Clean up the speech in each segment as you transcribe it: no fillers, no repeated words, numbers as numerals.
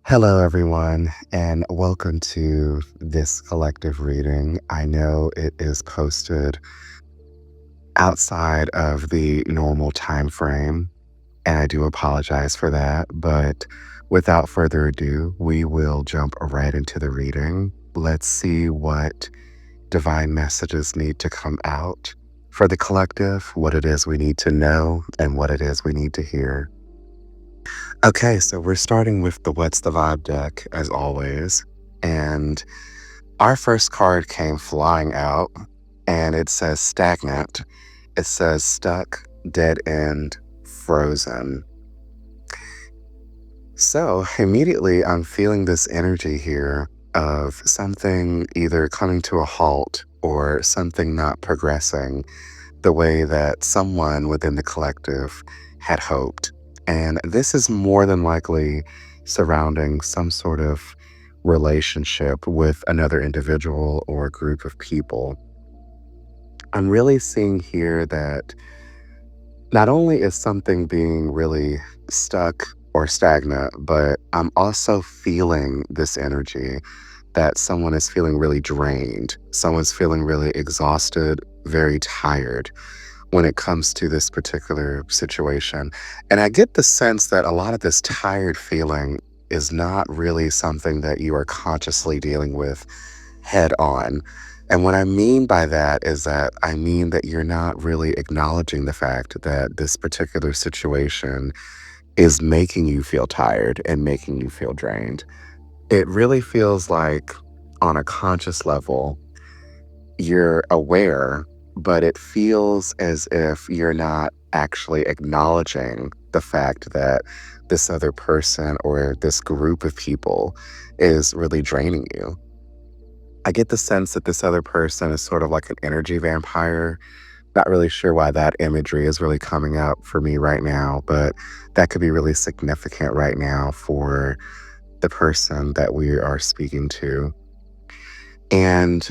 Hello, everyone, and welcome to this collective reading. I know it is posted outside of the normal time frame, and I do apologize for that. But without further ado, we will jump right into the reading. Let's see what divine messages need to come out for the collective, what it is we need to know, and what it is we need to hear. Okay, so we're starting with the What's the Vibe deck, as always. And our first card came flying out, and it says stagnant. It says stuck, dead end, frozen. So immediately I'm feeling this energy here of something either coming to a halt or something not progressing the way that someone within the collective had hoped. And this is more than likely surrounding some sort of relationship with another individual or group of people. I'm really seeing here that not only is something being really stuck or stagnant, but I'm also feeling this energy that someone is feeling really drained. Someone's feeling really exhausted, very tired when it comes to this particular situation. And I get the sense that a lot of this tired feeling is not really something that you are consciously dealing with head on. And what I mean by that is that I mean that you're not really acknowledging the fact that this particular situation is making you feel tired and making you feel drained. It really feels like on a conscious level, you're aware, but it feels as if you're not actually acknowledging the fact that this other person or this group of people is really draining you. I get the sense that this other person is sort of like an energy vampire. Not really sure why that imagery is really coming up for me right now, but that could be really significant right now for the person that we are speaking to. And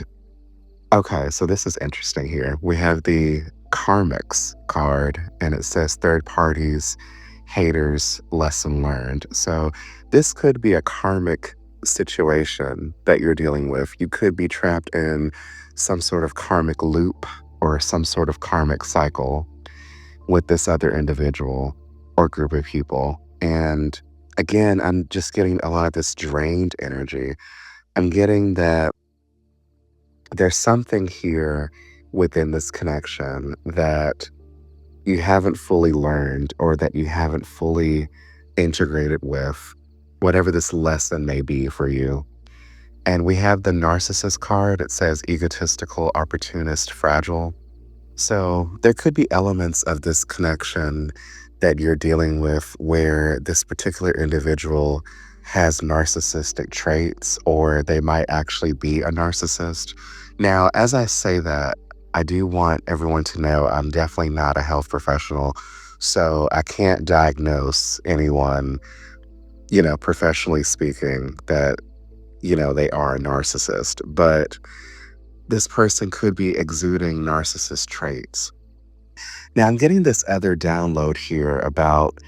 okay, so this is interesting here. We have the Karmics card, and it says third parties, haters, lesson learned. So this could be a karmic situation that you're dealing with. You could be trapped in some sort of karmic loop or some sort of karmic cycle with this other individual or group of people. And again, I'm just getting a lot of this drained energy. I'm getting that there's something here within this connection that you haven't fully learned or that you haven't fully integrated with whatever this lesson may be for you. And we have the narcissist card. It says egotistical, opportunist, fragile. So there could be elements of this connection that you're dealing with where this particular individual has narcissistic traits or they might actually be a narcissist. Now, as I say that, I do want everyone to know I'm definitely not a health professional, so I can't diagnose anyone, professionally speaking, that, they are a narcissist. But this person could be exuding narcissist traits. Now, I'm getting this other download here about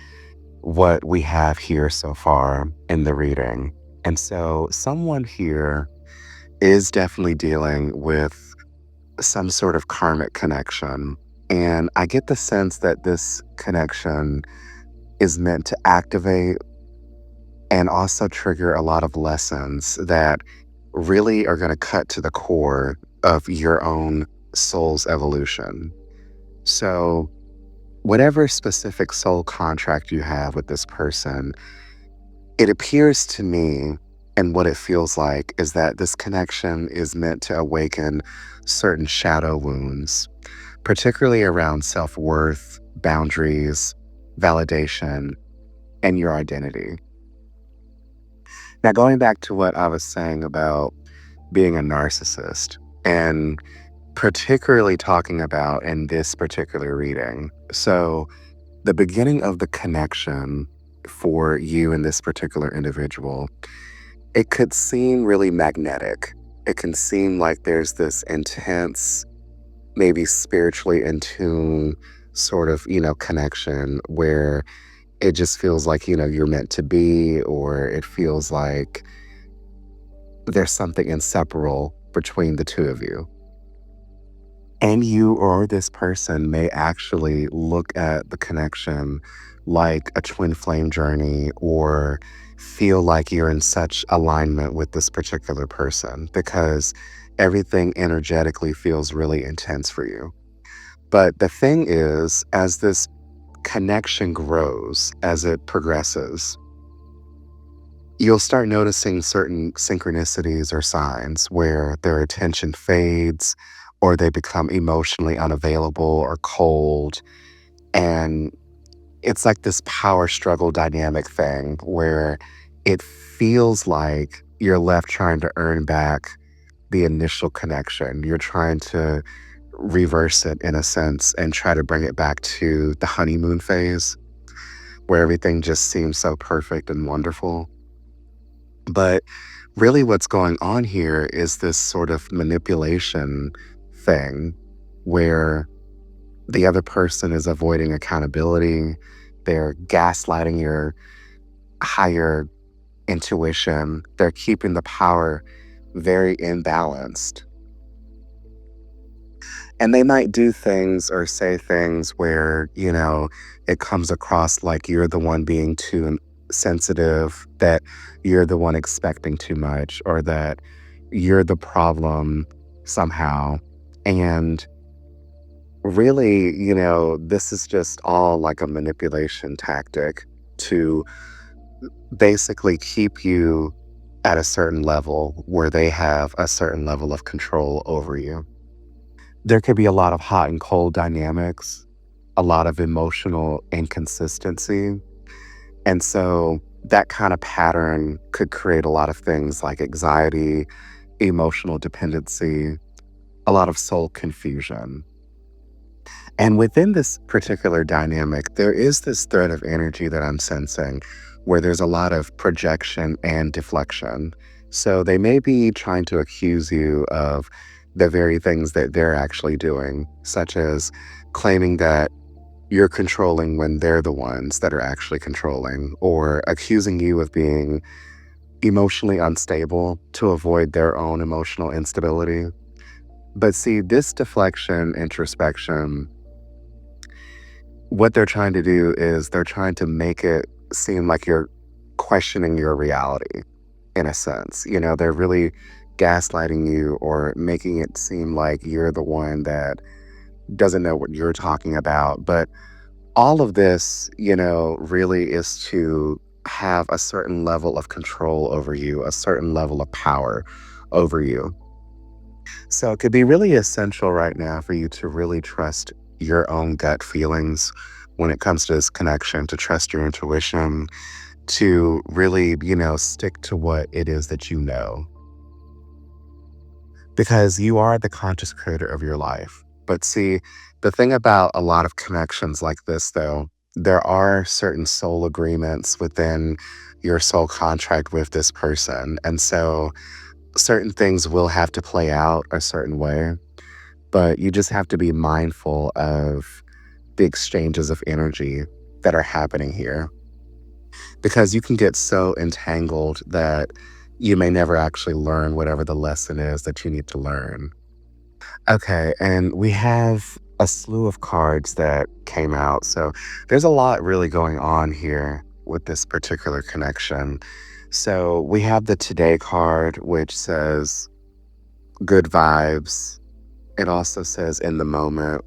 what we have here so far in the reading. And so, someone here is definitely dealing with some sort of karmic connection. And I get the sense that this connection is meant to activate and also trigger a lot of lessons that really are going to cut to the core of your own soul's evolution. So, whatever specific soul contract you have with this person, it appears to me, and what it feels like, is that this connection is meant to awaken certain shadow wounds, particularly around self worth, boundaries, validation, and your identity. Now, going back to what I was saying about being a narcissist, and particularly talking about in this particular reading. So, the beginning of the connection for you and this particular individual, it could seem really magnetic. It can seem like there's this intense, maybe spiritually in tune sort of, connection where It just feels like, you're meant to be, or it feels like there's something inseparable between the two of you. And you or this person may actually look at the connection like a twin flame journey, or feel like you're in such alignment with this particular person because everything energetically feels really intense for you. But the thing is, as this connection grows, as it progresses, you'll start noticing certain synchronicities or signs where their attention fades, or they become emotionally unavailable or cold. And it's like this power struggle dynamic thing where it feels like you're left trying to earn back the initial connection. You're trying to reverse it in a sense and try to bring it back to the honeymoon phase where everything just seems so perfect and wonderful. But really, what's going on here is this sort of manipulation thing where the other person is avoiding accountability. They're gaslighting your higher intuition. They're keeping the power very imbalanced. And they might do things or say things where, it comes across like you're the one being too sensitive, that you're the one expecting too much, or that you're the problem somehow. And really, this is just all like a manipulation tactic to basically keep you at a certain level where they have a certain level of control over you. There could be a lot of hot and cold dynamics, a lot of emotional inconsistency. And so that kind of pattern could create a lot of things like anxiety, emotional dependency, a lot of soul confusion. And within this particular dynamic, there is this thread of energy that I'm sensing where there's a lot of projection and deflection. So they may be trying to accuse you of the very things that they're actually doing, such as claiming that you're controlling when they're the ones that are actually controlling, or accusing you of being emotionally unstable to avoid their own emotional instability. But see, this deflection, introspection, what they're trying to do is they're trying to make it seem like you're questioning your reality in a sense. They're really gaslighting you or making it seem like you're the one that doesn't know what you're talking about. But all of this, really is to have a certain level of control over you, a certain level of power over you. So it could be really essential right now for you to really trust your own gut feelings when it comes to this connection, to trust your intuition, to really, stick to what it is that you know. Because you are the conscious creator of your life. But see, the thing about a lot of connections like this, though, there are certain soul agreements within your soul contract with this person. And so certain things will have to play out a certain way, but you just have to be mindful of the exchanges of energy that are happening here, because you can get so entangled that you may never actually learn whatever the lesson is that you need to learn. Okay, and we have a slew of cards that came out. So there's a lot really going on here with this particular connection. So we have the Today card, which says good vibes. It also says in the moment,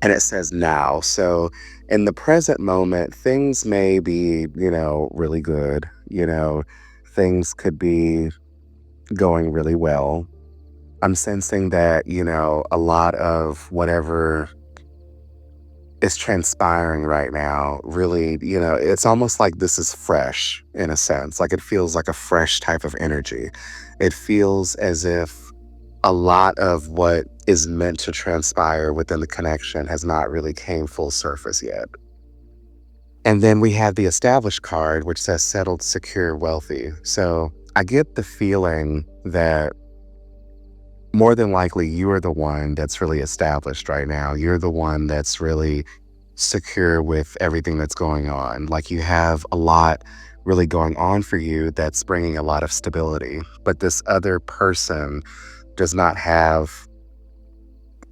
and it says now. So in the present moment, things may be, really good. Things could be going really well. I'm sensing that, a lot of whatever is transpiring right now, really, it's almost like this is fresh in a sense. Like it feels like a fresh type of energy. It feels as if a lot of what is meant to transpire within the connection has not really came full surface yet. And then we have the established card, which says settled, secure, wealthy. So I get the feeling that more than likely you are the one that's really established right now. You're the one that's really secure with everything that's going on. Like you have a lot really going on for you that's bringing a lot of stability, but this other person does not have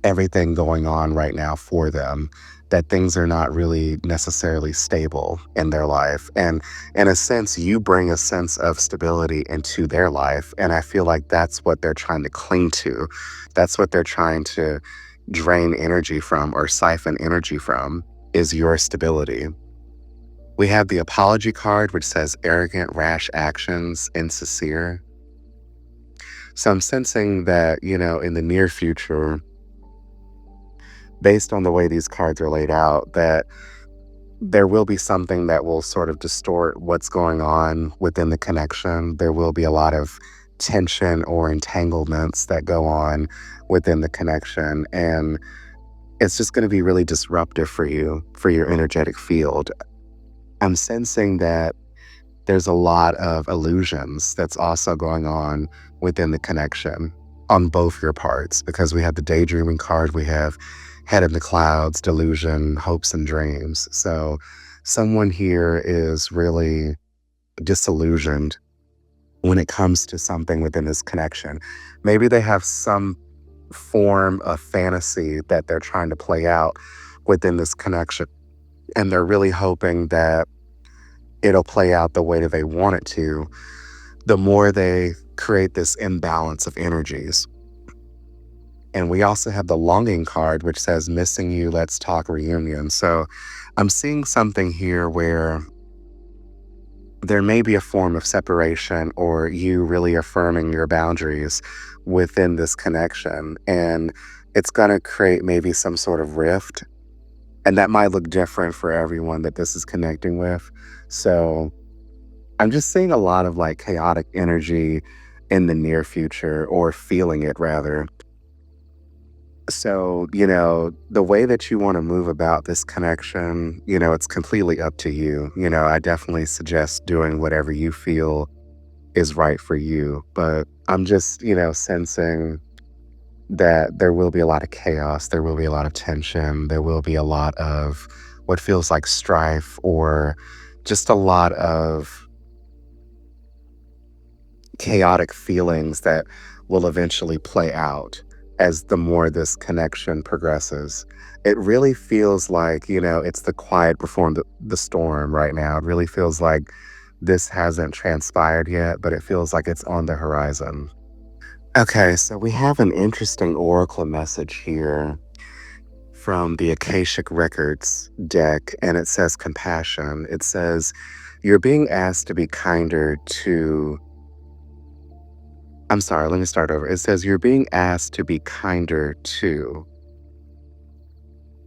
everything going on right now for them, that things are not really necessarily stable in their life. And in a sense, you bring a sense of stability into their life. And I feel like that's what they're trying to cling to. That's what they're trying to drain energy from or siphon energy from is your stability. We have the apology card, which says arrogant, rash actions, insincere. So I'm sensing that, in the near future, based on the way these cards are laid out, that there will be something that will sort of distort what's going on within the connection. There will be a lot of tension or entanglements that go on within the connection. And it's just going to be really disruptive for you, for your energetic field. I'm sensing that there's a lot of illusions that's also going on within the connection on both your parts, because we have the daydreaming card, we have head in the clouds, delusion, hopes and dreams. So someone here is really disillusioned when it comes to something within this connection. Maybe they have some form of fantasy that they're trying to play out within this connection, and they're really hoping that it'll play out the way that they want it to. The more they create this imbalance of energies. And we also have the longing card, which says missing you, let's talk reunion. So I'm seeing something here where there may be a form of separation or you really affirming your boundaries within this connection. And it's going to create maybe some sort of rift. And that might look different for everyone that this is connecting with. So I'm just seeing a lot of like chaotic energy in the near future, or feeling it rather. So, the way that you want to move about this connection, it's completely up to you. I definitely suggest doing whatever you feel is right for you. But I'm just, sensing that there will be a lot of chaos. There will be a lot of tension. There will be a lot of what feels like strife, or just a lot of chaotic feelings that will eventually play out as the more this connection progresses. It really feels like, it's the quiet before the storm right now. It really feels like this hasn't transpired yet, but it feels like it's on the horizon. Okay, so we have an interesting oracle message here from the Akashic Records deck, and it says compassion. It says, you're being asked to be kinder to I'm sorry, let me start over. It says you're being asked to be kinder to.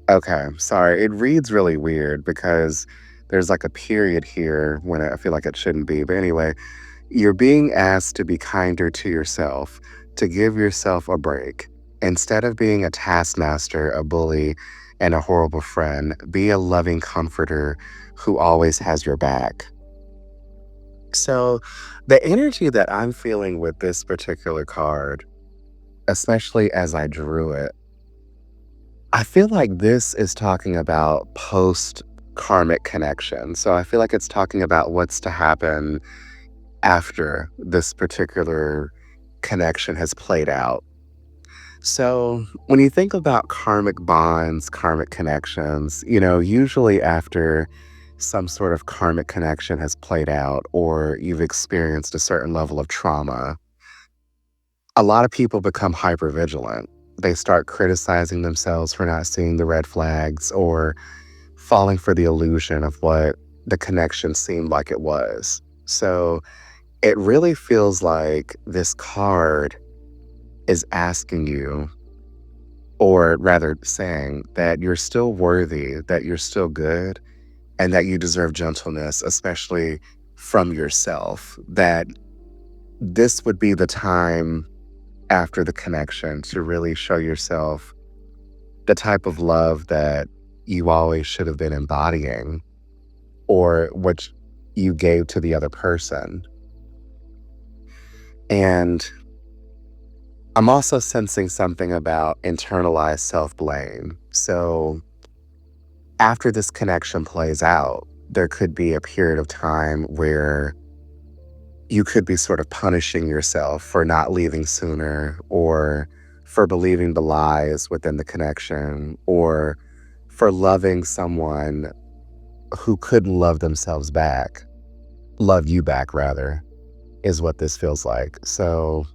Okay, sorry. It reads really weird because there's like a period here when I feel like it shouldn't be. But anyway, you're being asked to be kinder to yourself, to give yourself a break. Instead of being a taskmaster, a bully, and a horrible friend, be a loving comforter who always has your back. So, the energy that I'm feeling with this particular card, especially as I drew it, I feel like this is talking about post karmic connection. So, I feel like it's talking about what's to happen after this particular connection has played out. So, when you think about karmic bonds, karmic connections, usually after some sort of karmic connection has played out or you've experienced a certain level of trauma, a lot of people become hypervigilant. They start criticizing themselves for not seeing the red flags or falling for the illusion of what the connection seemed like it was. So it really feels like this card is asking you, or rather saying that you're still worthy, that you're still good, and that you deserve gentleness, especially from yourself, that this would be the time after the connection to really show yourself the type of love that you always should have been embodying, or what you gave to the other person. And I'm also sensing something about internalized self blame. So, after this connection plays out, there could be a period of time where you could be sort of punishing yourself for not leaving sooner, or for believing the lies within the connection, or for loving someone who couldn't love themselves back, love you back rather, is what this feels like. So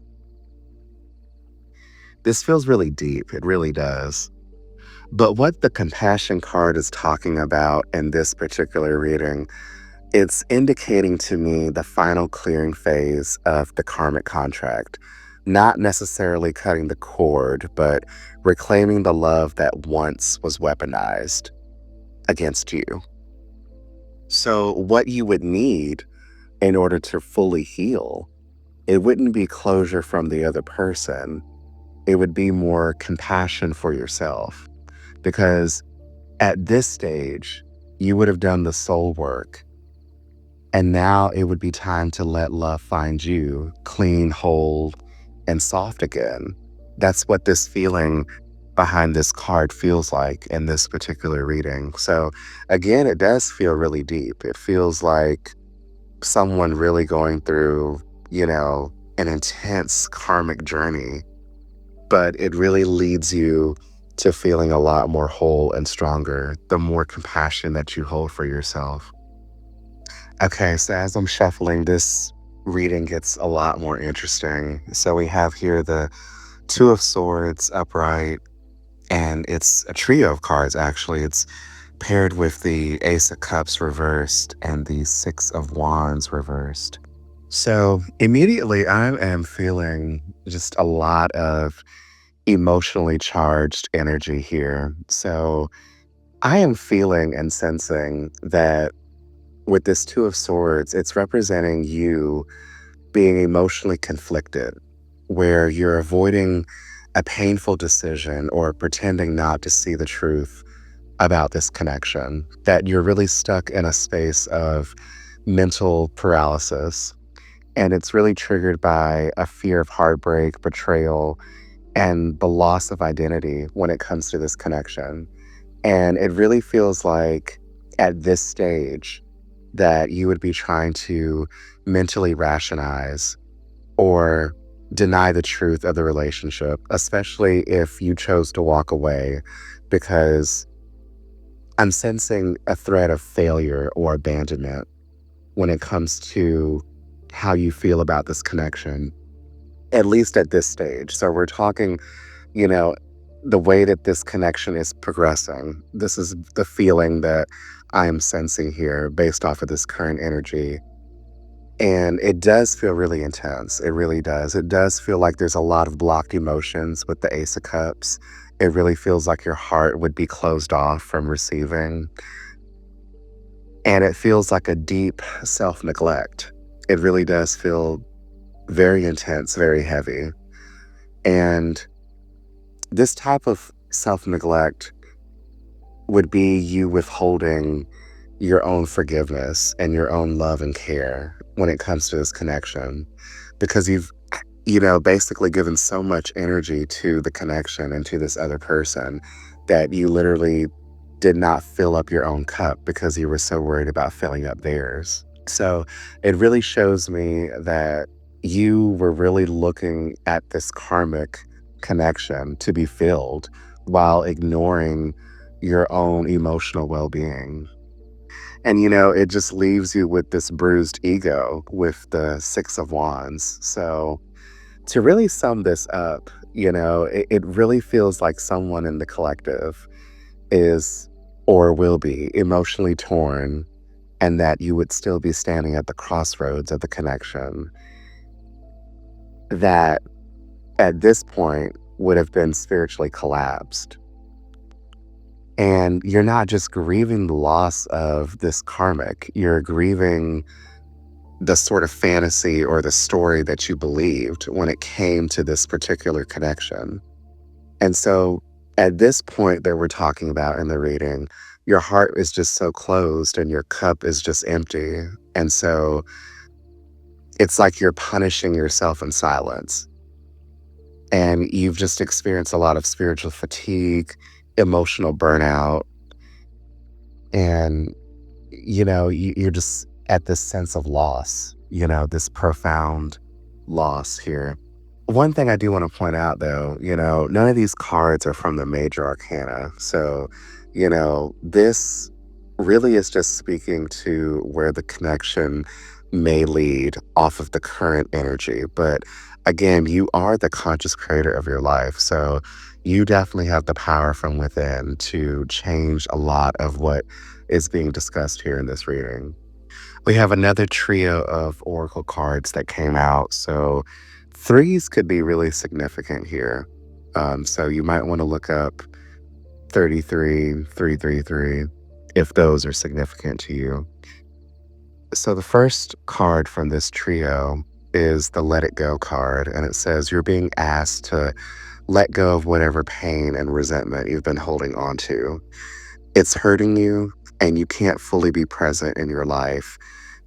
this feels really deep. It really does. But what the compassion card is talking about in this particular reading, it's indicating to me the final clearing phase of the karmic contract. Not necessarily cutting the cord, but reclaiming the love that once was weaponized against you. So, what you would need in order to fully heal, it wouldn't be closure from the other person. It would be more compassion for yourself. Because at this stage, you would have done the soul work. And now it would be time to let love find you clean, whole, and soft again. That's what this feeling behind this card feels like in this particular reading. So, again, it does feel really deep. It feels like someone really going through, an intense karmic journey, but it really leads you to feeling a lot more whole and stronger the more compassion that you hold for yourself. Okay, so as I'm shuffling, this reading gets a lot more interesting. So we have here the Two of Swords upright, and it's a trio of cards actually. It's paired with the Ace of Cups reversed and the Six of Wands reversed. So immediately I am feeling just a lot of emotionally charged energy here. So I am feeling and sensing that with this Two of Swords, it's representing you being emotionally conflicted, where you're avoiding a painful decision or pretending not to see the truth about this connection, that you're really stuck in a space of mental paralysis. And it's really triggered by a fear of heartbreak, betrayal, and the loss of identity when it comes to this connection. And it really feels like at this stage that you would be trying to mentally rationalize or deny the truth of the relationship, especially if you chose to walk away, because I'm sensing a threat of failure or abandonment when it comes to how you feel about this connection, at least at this stage. So we're talking, you know, the way that this connection is progressing. This is the feeling that I am sensing here based off of this current energy. And it does feel really intense. It really does. It does feel like there's a lot of blocked emotions with the Ace of Cups. It really feels like your heart would be closed off from receiving. And it feels like a deep self neglect. It really does feel very intense, very heavy. And this type of self neglect would be you withholding your own forgiveness and your own love and care when it comes to this connection, because you've basically given so much energy to the connection and to this other person that you literally did not fill up your own cup because you were so worried about filling up theirs. So it really shows me that you were really looking at this karmic connection to be filled while ignoring your own emotional well-being. And it just leaves you with this bruised ego with the Six of Wands. So to really sum this up, it really feels like someone in the collective is or will be emotionally torn, and that you would still be standing at the crossroads of the connection that at this point would have been spiritually collapsed. And you're not just grieving the loss of this karmic, you're grieving the sort of fantasy or the story that you believed when it came to this particular connection. And so at this point that we're talking about in the reading, your heart is just so closed and your cup is just empty. And so it's like you're punishing yourself in silence. And you've just experienced a lot of spiritual fatigue, emotional burnout, And, you're just at this sense of loss, this profound loss here. One thing I do want to point out, though, none of these cards are from the major arcana. So, this really is just speaking to where the connection may lead off of the current energy. But again, you are the conscious creator of your life. So, you definitely have the power from within to change a lot of what is being discussed here in this reading. We have another trio of oracle cards that came out. So threes could be really significant here. So you might want to look up 33, 333, if those are significant to you. So the first card from this trio is the Let It Go card. And it says you're being asked to let go of whatever pain and resentment you've been holding on to. It's hurting you, and you can't fully be present in your life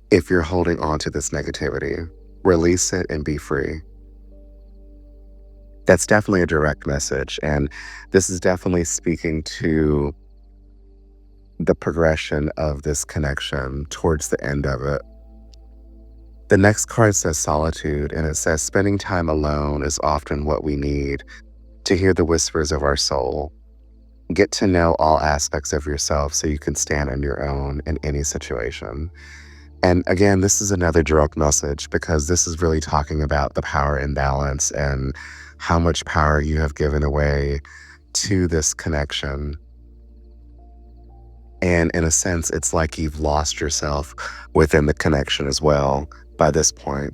if you're holding on to this negativity. Release it and be free. That's definitely a direct message. And this is definitely speaking to the progression of this connection towards the end of it. The next card says solitude, and it says spending time alone is often what we need to hear the whispers of our soul. Get to know all aspects of yourself so you can stand on your own in any situation. And again, this is another direct message because this is really talking about the power imbalance and how much power you have given away to this connection. And in a sense, it's like you've lost yourself within the connection as well by this point.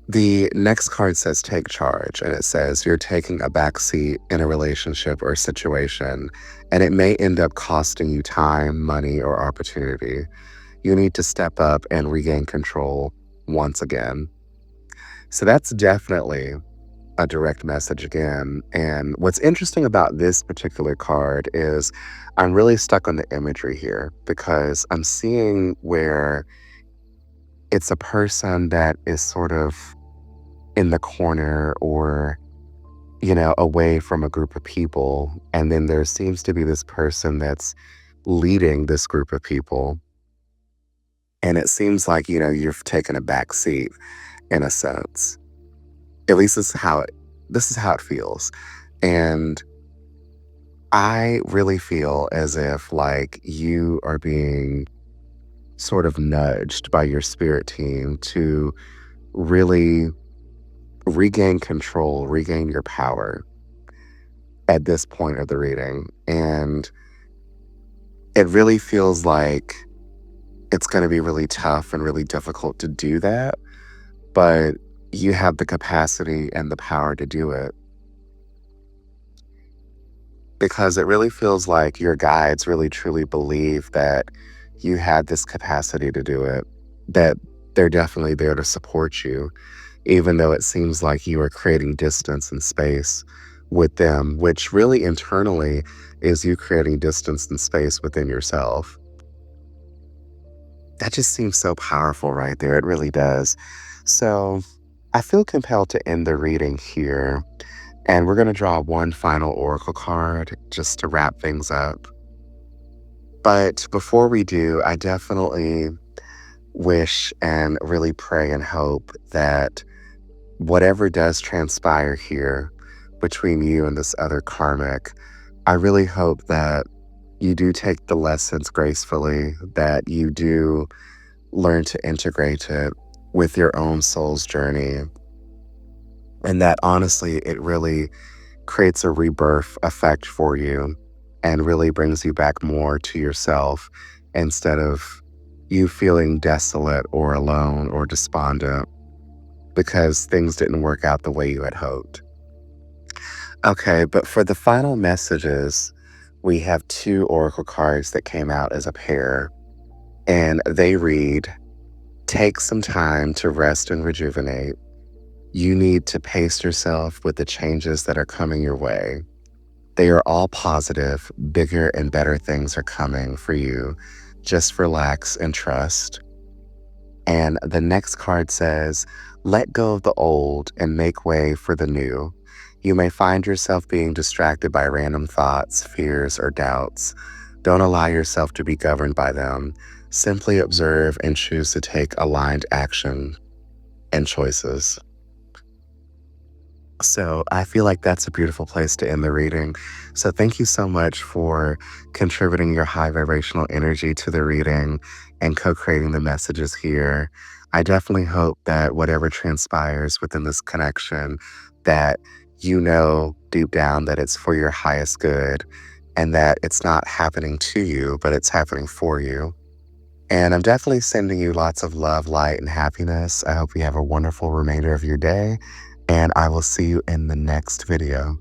The next card says take charge, and it says you're taking a backseat in a relationship or situation, and it may end up costing you time, money, or opportunity. You need to step up and regain control once again. So that's definitely a direct message again. And what's interesting about this particular card is I'm really stuck on the imagery here because I'm seeing where it's a person that is sort of in the corner or, away from a group of people. And then there seems to be this person that's leading this group of people. And it seems like, you've taken a back seat in a sense. At least this is how it feels. And I really feel as if like you are being sort of nudged by your spirit team to really regain control, regain your power at this point of the reading. And it really feels like it's going to be really tough and really difficult to do that, but you have the capacity and the power to do it because it really feels like your guides really truly believe that you had this capacity to do it, that they're definitely there to support you, even though it seems like you are creating distance and space with them, which really internally is you creating distance and space within yourself. That just seems so powerful right there. It really does. So I feel compelled to end the reading here. And we're going to draw one final oracle card just to wrap things up. But before we do, I definitely wish and really pray and hope that whatever does transpire here between you and this other karmic, I really hope that you do take the lessons gracefully, that you do learn to integrate it with your own soul's journey, and that honestly, it really creates a rebirth effect for you and really brings you back more to yourself instead of you feeling desolate or alone or despondent because things didn't work out the way you had hoped. Okay, but for the final messages, we have two oracle cards that came out as a pair, and they read, take some time to rest and rejuvenate. You need to pace yourself with the changes that are coming your way. They are all positive, bigger and better things are coming for you. Just relax and trust. And the next card says, let go of the old and make way for the new. You may find yourself being distracted by random thoughts, fears, or doubts. Don't allow yourself to be governed by them. Simply observe and choose to take aligned action and choices. So I feel like that's a beautiful place to end the reading. So thank you so much for contributing your high vibrational energy to the reading and co-creating the messages here. I definitely hope that whatever transpires within this connection, that you know deep down that it's for your highest good and that it's not happening to you, but it's happening for you. And I'm definitely sending you lots of love, light, and happiness. I hope you have a wonderful remainder of your day, and I will see you in the next video.